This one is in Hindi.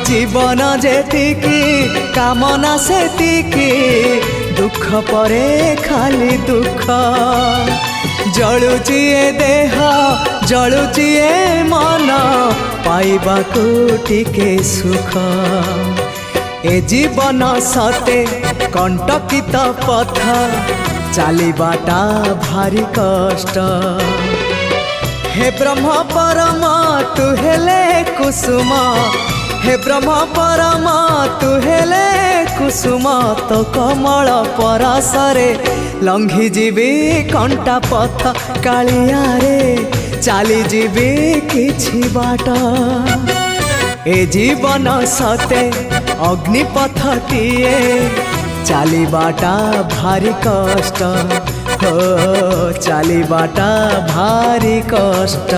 जीवन जेतिकी कामना सेतिकी दुख परे खाली दुख जलुची ए देह जलुची ए मन पाइबाकू टिके सुख ए जीवन सते कंटकित पथ चलिबाटा भारी कष्ट हे ब्रह्म परम तू हेले कुसुम हे ब्रह्म परम तू हेले कुसुम तो कमल परसरे लंघी जीवी कंटा पथ कालिया रे चली जीवी किछि बाट ए जीवन सते अग्निपथटीए चलिबाटा भारी कष्ट हो चलिबाटा भारी कष्ट।